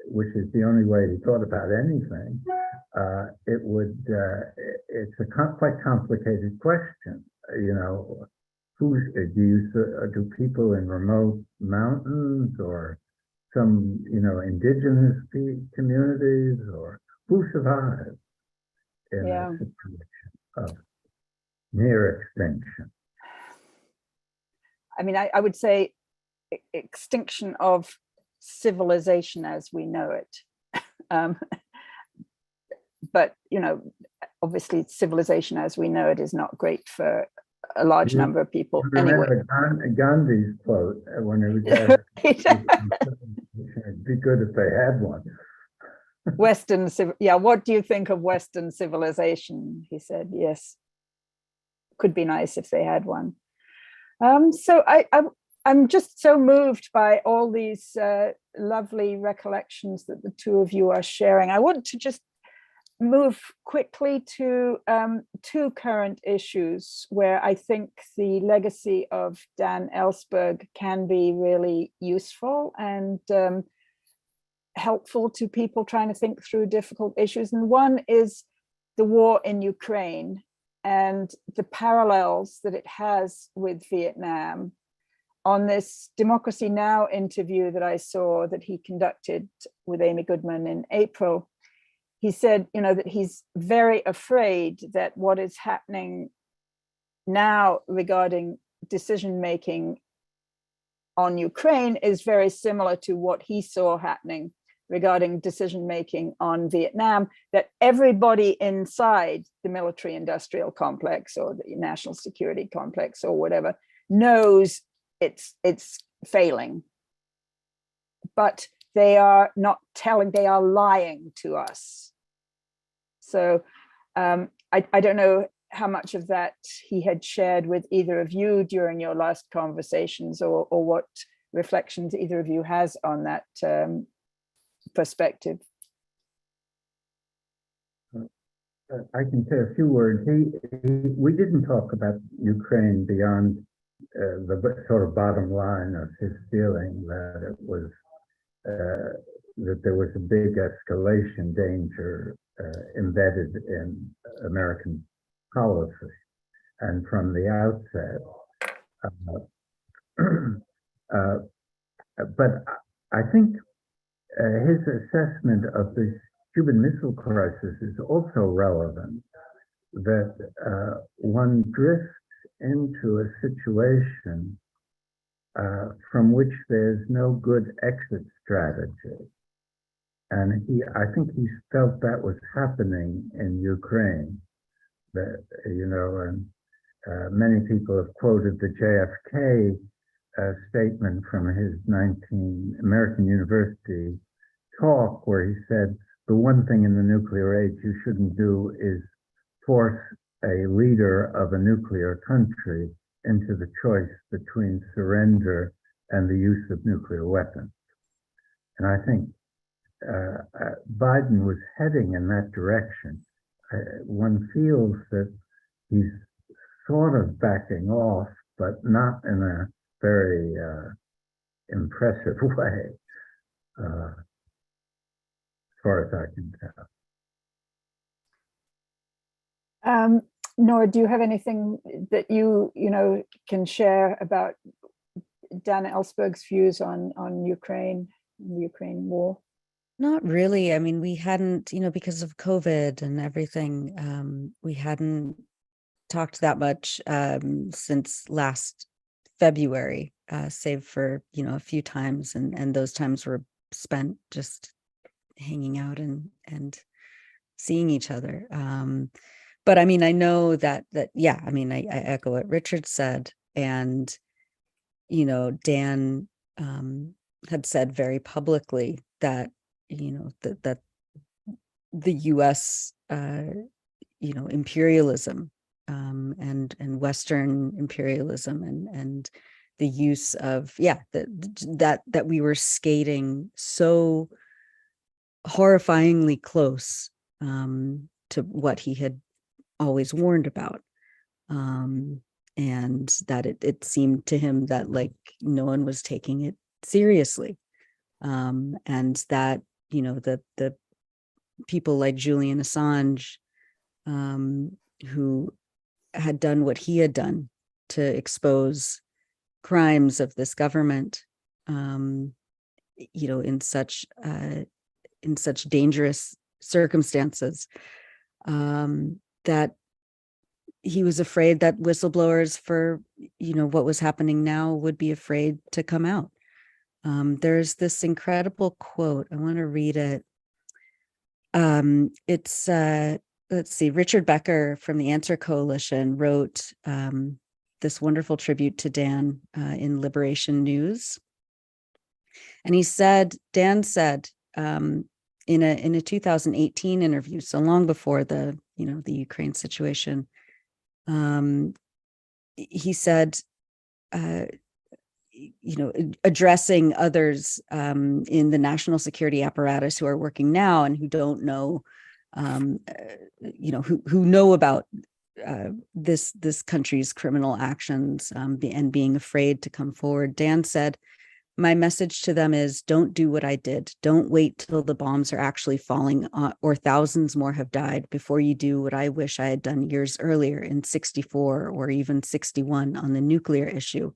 which is the only way he thought about anything, it's a quite complicated question. Do people in remote mountains or some, indigenous communities, or who survives in a situation of near extinction? I mean, I would say extinction of civilization as we know it. But, obviously civilization as we know it is not great for a large number of people. Remember Gandhi's quote when he was asked, it'd be good if they had one. What do you think of Western civilization? He said, yes, could be nice if they had one. So I'm just so moved by all these lovely recollections that the two of you are sharing. I want to just move quickly to two current issues where I think the legacy of Dan Ellsberg can be really useful and helpful to people trying to think through difficult issues. And one is the war in Ukraine and the parallels that it has with Vietnam. On this Democracy Now! Interview that I saw that he conducted with Amy Goodman in April, he said, that he's very afraid that what is happening now regarding decision-making on Ukraine is very similar to what he saw happening regarding decision-making on Vietnam, that everybody inside the military-industrial complex or the national security complex or whatever knows it's failing, but they are not telling, they are lying to us. So I don't know how much of that he had shared with either of you during your last conversations, or what reflections either of you has on that perspective. I can say a few words. We didn't talk about Ukraine beyond the sort of bottom line of his feeling that it was that there was a big escalation danger embedded in American policy, and from the outset. But I think his assessment of the Cuban Missile Crisis is also relevant, that one drifts into a situation from which there's no good exit strategy. And I think he felt that was happening in Ukraine, that, and Many people have quoted the JFK statement from his American University talk, where he said, the one thing in the nuclear age you shouldn't do is force a leader of a nuclear country into the choice between surrender and the use of nuclear weapons. And I think Biden was heading in that direction. One feels that he's sort of backing off, but not in a very impressive way, as far as I can tell. Nora, do you have anything that you can share about Dan Ellsberg's views on Ukraine, the Ukraine war? Not really. I mean, we hadn't, because of COVID and everything, we hadn't talked that much since last February, save for, a few times. And those times were spent just hanging out and seeing each other. But I mean, I know that yeah, I mean, I echo what Richard said. And, Dan had said very publicly that, that the US, imperialism and Western imperialism and the use of, that we were skating so horrifyingly close to what he had always warned about. And that it seemed to him that like no one was taking it seriously. And that, the people like Julian Assange, who had done what he had done to expose crimes of this government, in such dangerous circumstances, that he was afraid that whistleblowers for, what was happening now would be afraid to come out. There's this incredible quote. I want to read it. It's, let's see, Richard Becker from the Answer Coalition wrote this wonderful tribute to Dan in Liberation News. And Dan said in a 2018 interview, so long before the Ukraine situation, he said, addressing others in the national security apparatus who are working now and who don't know, who know about this country's criminal actions and being afraid to come forward. Dan said, my message to them is, don't do what I did. Don't wait till the bombs are actually falling or thousands more have died before you do what I wish I had done years earlier in 64 or even 61 on the nuclear issue.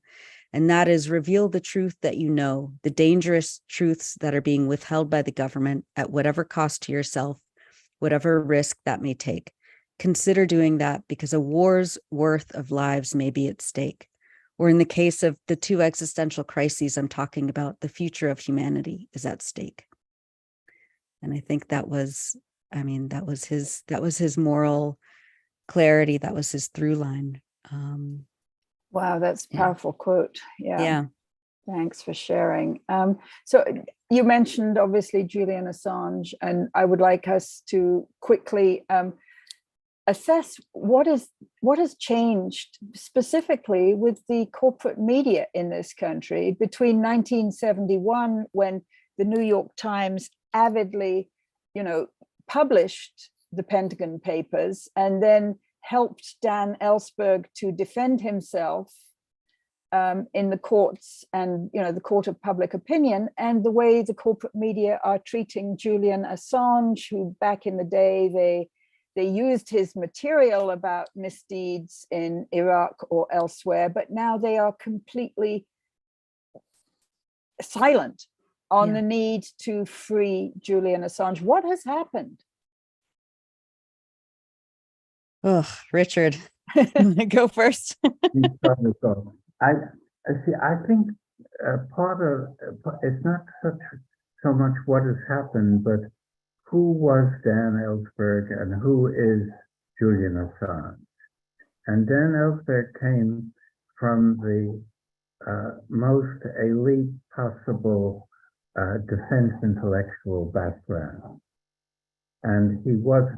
And that is, reveal the truth that you know, the dangerous truths that are being withheld by the government at whatever cost to yourself, whatever risk that may take. Consider doing that because a war's worth of lives may be at stake. Or in the case of the two existential crises I'm talking about, the future of humanity is at stake. And I think that was his moral clarity. That was his through line. Wow, that's a powerful quote. Yeah. Thanks for sharing. So you mentioned obviously Julian Assange, and I would like us to quickly assess what has changed specifically with the corporate media in this country between 1971, when the New York Times avidly, published the Pentagon Papers, and then helped Dan Ellsberg to defend himself in the courts and the court of public opinion, and the way the corporate media are treating Julian Assange, who back in the day they used his material about misdeeds in Iraq or elsewhere, but now they are completely silent on the need to free Julian Assange. What has happened? Oh, Richard, go first. I see. I think part of it's not so much what has happened, but who was Dan Ellsberg and who is Julian Assange? And Dan Ellsberg came from the most elite possible defense intellectual background. And he was,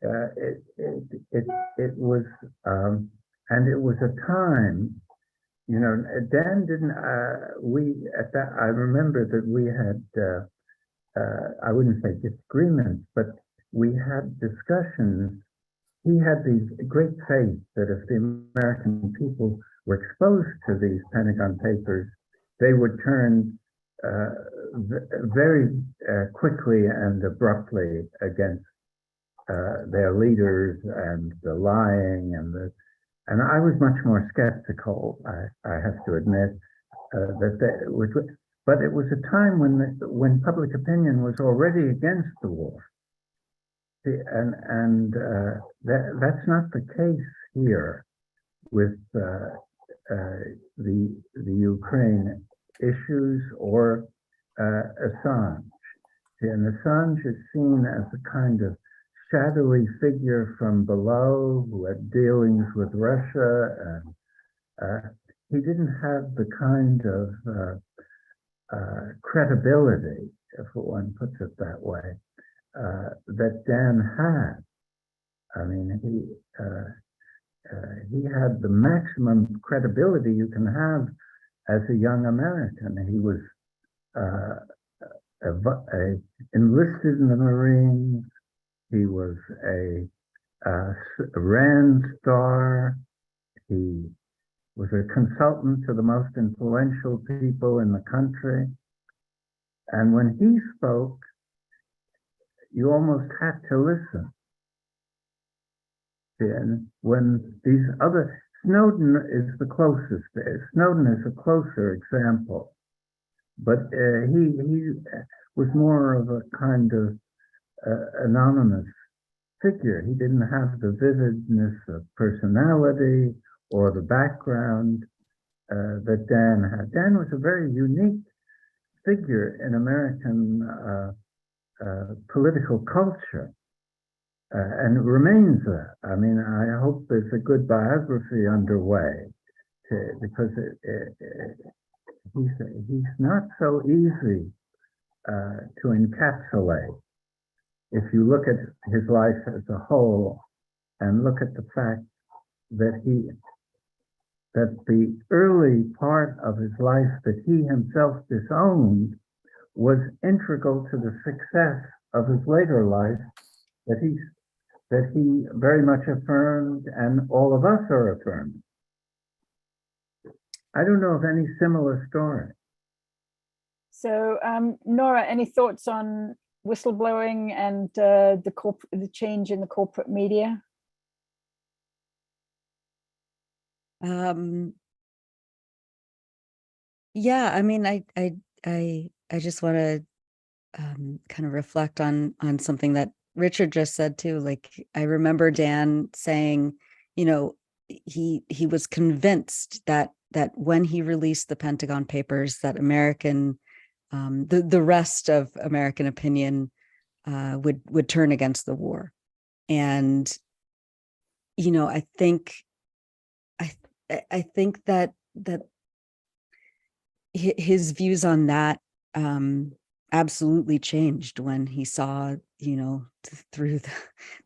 it was, and it was a time, you know, Dan didn't, I remember that we had, I wouldn't say disagreements, but we had discussions. He had these great faith that if the American people were exposed to these Pentagon Papers, they would turn very quickly and abruptly against their leaders and the lying and I was much more skeptical. I have to admit but it was a time when public opinion was already against the war. And that's not the case here with the Ukraine issues or Assange. And Assange is seen as a kind of shadowy figure from below who had dealings with Russia, and he didn't have the kind of credibility, if one puts it that way, that Dan had. I mean, he had the maximum credibility you can have as a young American. He was enlisted in the Marines. He was a Rand star. He was a consultant to the most influential people in the country. And when he spoke, you almost had to listen. And when these other, Snowden is the closest. Snowden is a closer example, but he was more of a kind of anonymous figure. He didn't have the vividness of personality or the background that Dan had. Dan was a very unique figure in American political culture. And remains that. I mean, I hope there's a good biography underway because he's not so easy to encapsulate. If you look at his life as a whole and look at the fact that the early part of his life that he himself disowned was integral to the success of his later life that he very much affirmed, and all of us are affirmed. I don't know of any similar story. So, Nora, any thoughts on whistleblowing and the change in the corporate media? Yeah, I mean, I just want to kind of reflect on something that Richard just said too. Like, I remember Dan saying, you know, he was convinced that when he released the Pentagon Papers, that the rest of American opinion would turn against the war. And, you know, I think that his views on that absolutely changed when he saw, you know, through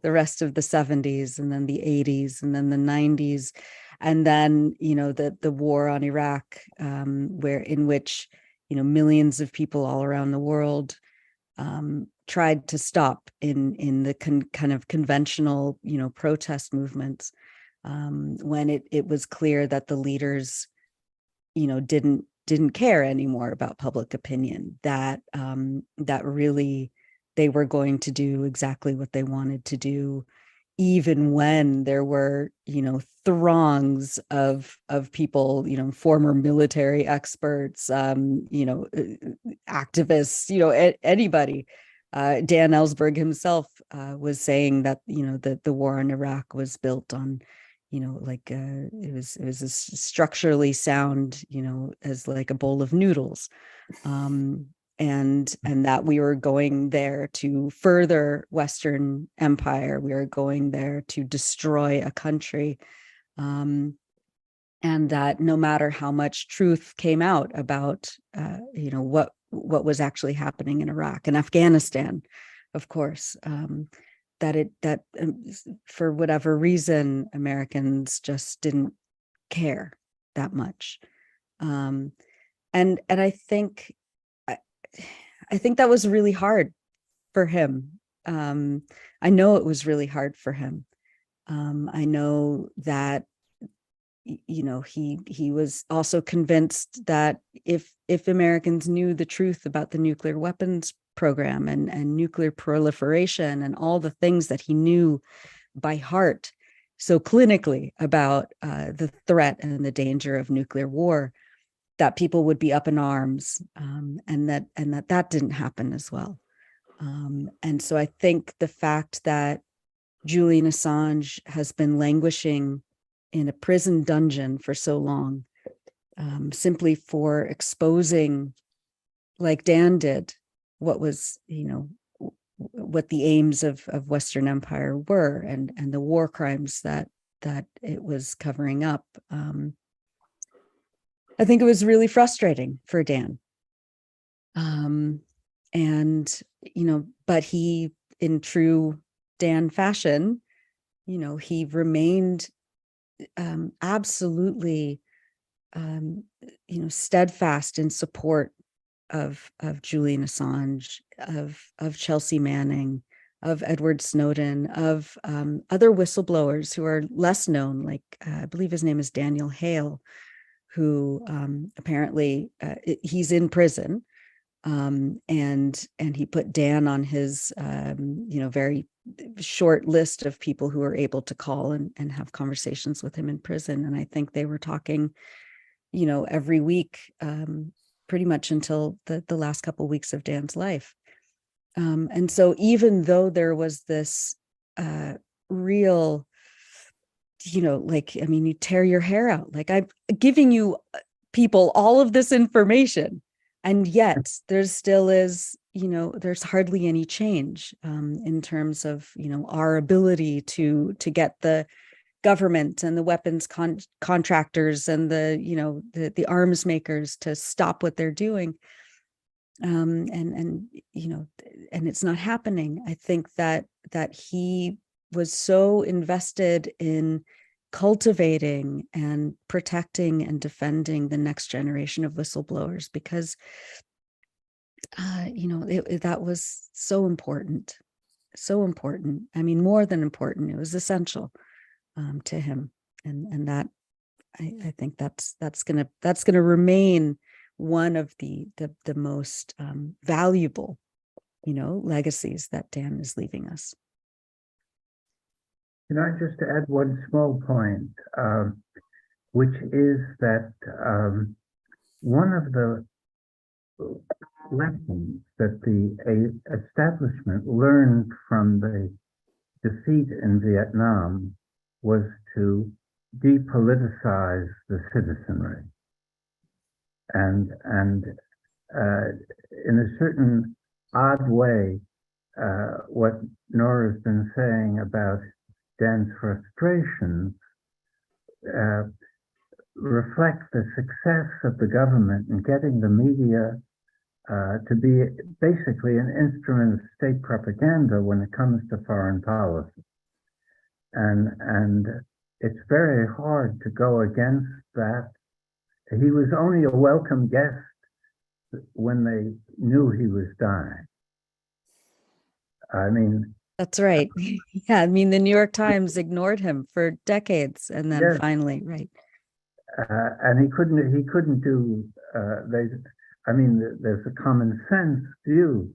the rest of the 70s and then the 80s and then the 90s, and then, you know, the war on Iraq, in which, you know, millions of people all around the world tried to stop in the kind of conventional, you know, protest movements, when it was clear that the leaders, you know, didn't care anymore about public opinion, that really they were going to do exactly what they wanted to do, even when there were, you know, throngs of people, you know, former military experts, you know, activists, you know, anybody. Dan Ellsberg himself was saying that, you know, that the war in Iraq was built on, you know, like it was as structurally sound, you know, as like a bowl of noodles, and that we were going there to further Western empire. We were going there to destroy a country, And that no matter how much truth came out about, what was actually happening in Iraq and Afghanistan, of course, that for whatever reason, Americans just didn't care that much. And I think that was really hard for him. I know it was really hard for him. I know that, he was also convinced that if Americans knew the truth about the nuclear weapons program and nuclear proliferation and all the things that he knew by heart so clinically about the threat and the danger of nuclear war, that people would be up in arms, and that didn't happen as well. And so I think the fact that Julian Assange has been languishing in a prison dungeon for so long, simply for exposing, like Dan did, what was, what the aims of Western Empire were, and the war crimes that it was covering up. I think it was really frustrating for Dan. But he, in true Dan fashion, he remained absolutely, steadfast in support of Julian Assange, of Chelsea Manning, of Edward Snowden, of other whistleblowers who are less known, like I believe his name is Daniel Hale, who apparently he's in prison. And he put Dan on his, very short list of people who were able to call and have conversations with him in prison. And I think they were talking, every week, pretty much until the last couple of weeks of Dan's life. And so even though there was this real, you tear your hair out, like I'm giving you people all of this information, and yet there still is, there's hardly any change in terms of, our ability to get the government and the weapons contractors and the arms makers to stop what they're doing. And it's not happening. I think that he was so invested in cultivating and protecting and defending the next generation of whistleblowers, because that was so important. I mean, more than important, it was essential to him, and that I think that's gonna remain one of the most valuable, legacies that Dan is leaving us. Can I just add one small point, which is that one of the lessons that the establishment learned from the defeat in Vietnam was to depoliticize the citizenry. And in a certain odd way, what Nora's been saying about Dan's frustrations reflect the success of the government in getting the media to be basically an instrument of state propaganda when it comes to foreign policy. And it's very hard to go against that. He was only a welcome guest when they knew he was dying. I mean, that's right. Yeah, I mean, the New York Times ignored him for decades, and then yes. Finally, right. And he couldn't do. There's a common sense view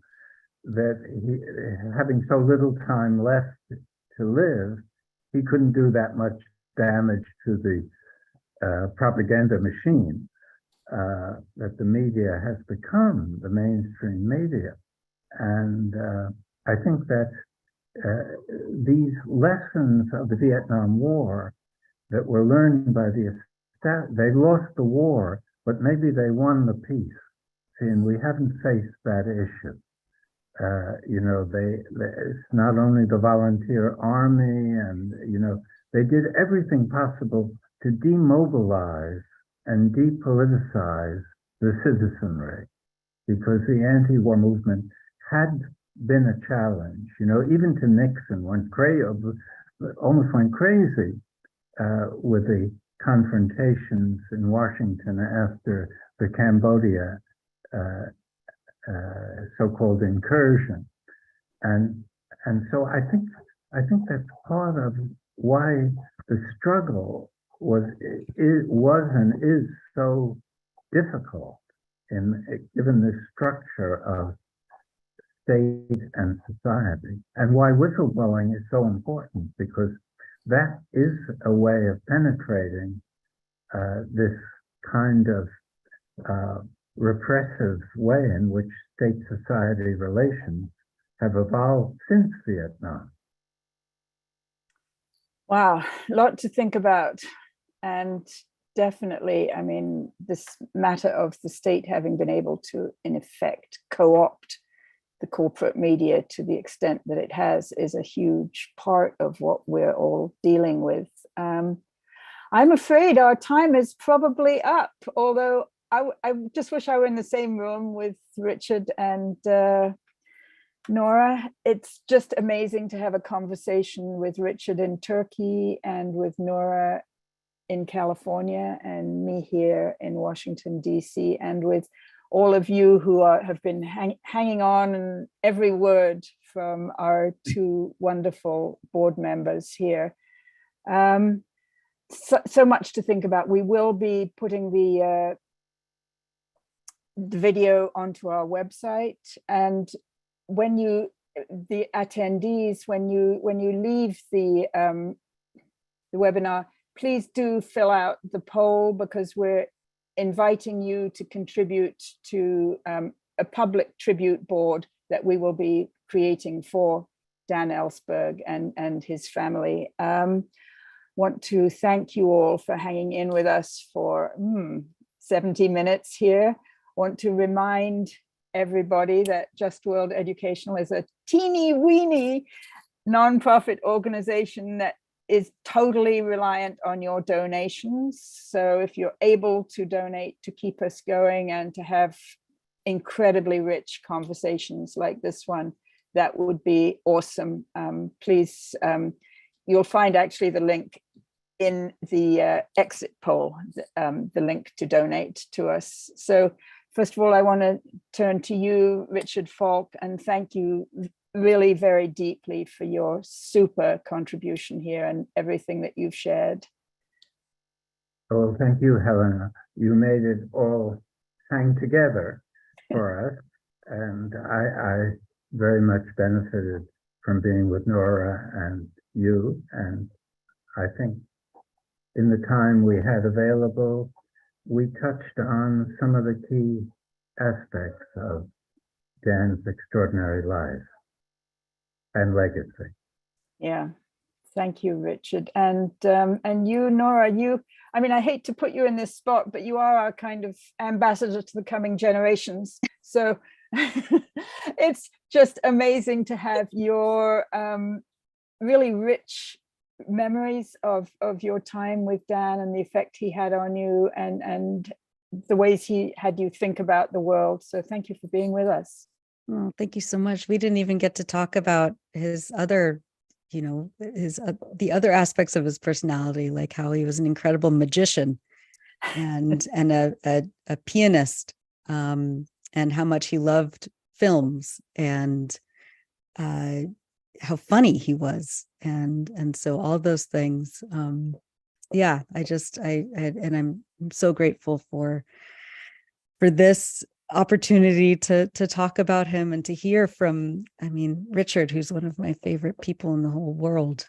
that he, having so little time left to live, he couldn't do that much damage to the propaganda machine that the media has become, the mainstream media. And I think that these lessons of the Vietnam War that were learned by they lost the war, but maybe they won the peace. See, and we haven't faced that issue. It's not only the volunteer army and, they did everything possible to demobilize and depoliticize the citizenry, because the anti-war movement had been a challenge. You know, even to Nixon, almost went crazy with the confrontations in Washington after the Cambodia so-called incursion, and so I think that's part of why the struggle was and is so difficult given the structure of state and society, and why whistleblowing is so important, because that is a way of penetrating this kind of repressive way in which state-society relations have evolved since Vietnam. Wow, a lot to think about. And definitely, I mean, this matter of the state having been able to, in effect, co-opt the corporate media to the extent that it has is a huge part of what we're all dealing with. I'm afraid our time is probably up, although I just wish I were in the same room with Richard and Nora. It's just amazing to have a conversation with Richard in Turkey and with Nora in California and me here in Washington, DC, and with all of you who have been hanging on and every word from our two wonderful board members here. So much to think about. We will be putting the video onto our website, and the attendees, when you leave the webinar, please do fill out the poll, because we're inviting you to contribute to a public tribute board that we will be creating for Dan Ellsberg and his family. Want to thank you all for hanging in with us for 70 minutes here. Want to remind everybody that Just World Educational is a teeny weeny nonprofit organization that is totally reliant on your donations. So if you're able to donate to keep us going and to have incredibly rich conversations like this one, that would be awesome. Please, you'll find actually the link in the exit poll, the link to donate to us. So first of all, I want to turn to you, Richard Falk, and thank you really very deeply for your super contribution here and everything that you've shared. Well, thank you, Helena. You made it all hang together for us, and I very much benefited from being with Nora and you, and I think in the time we had available, we touched on some of the key aspects of Dan's extraordinary life and legacy. Yeah, thank you, Richard. And you, Nora, I mean, I hate to put you in this spot, but you are our kind of ambassador to the coming generations. So it's just amazing to have your really rich memories of your time with Dan and the effect he had on you and the ways he had you think about the world. So thank you for being with us. Oh, thank you so much. We didn't even get to talk about his other, the other aspects of his personality, like how he was an incredible magician and a pianist, and how much he loved films, and how funny he was, and so all those things. Yeah, I'm so grateful for this opportunity to talk about him and to hear from, I mean, Richard, who's one of my favorite people in the whole world,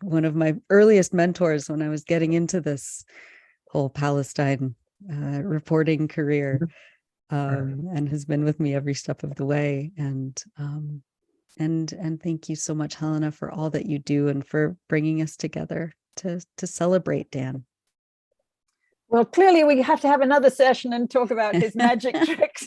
one of my earliest mentors when I was getting into this whole Palestine reporting career, and has been with me every step of the way. And thank you so much, Helena, for all that you do and for bringing us together to celebrate Dan. Well, clearly we have to have another session and talk about his magic tricks.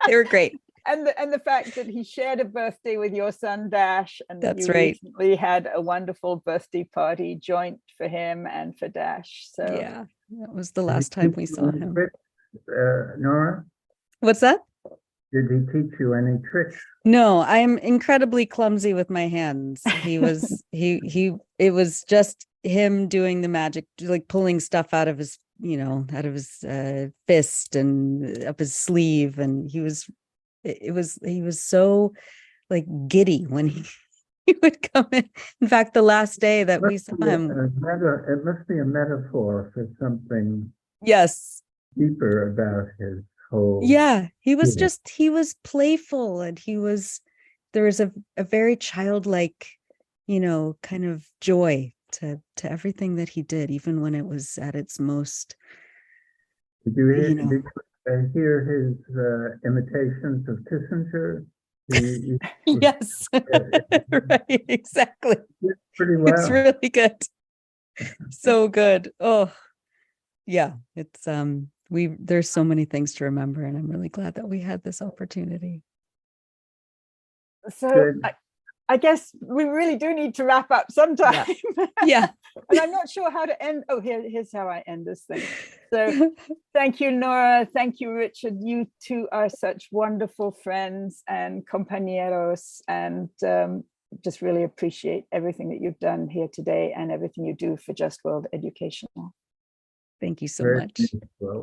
They were great. And the fact that he shared a birthday with your son Dash, and That's you right. recently had a wonderful birthday party joint for him and for Dash. So Yeah, that was the Did he last time teach we you saw any him. tricks, Nora? What's that? Did he teach you any tricks? No, I'm incredibly clumsy with my hands. He was it was just him doing the magic, like pulling stuff out of his, out of his fist and up his sleeve. And he was so like giddy when he would come in. In fact, the last day that we saw him. It must be a metaphor for something Yes. deeper about his whole. Yeah, he was Yeah. he was playful, and there was a very childlike, kind of joy to everything that he did, even when it was at its most, Did you hear his imitations of Kissinger? Yes, right, exactly. Pretty well. It's really good. So good. Oh, yeah, it's there's so many things to remember, and I'm really glad that we had this opportunity. So I guess we really do need to wrap up sometime. Yeah. And I'm not sure how to end. Oh, here's how I end this thing. So thank you, Nora. Thank you, Richard. You two are such wonderful friends and compañeros, and just really appreciate everything that you've done here today and everything you do for Just World Educational. Thank you so Very much. well.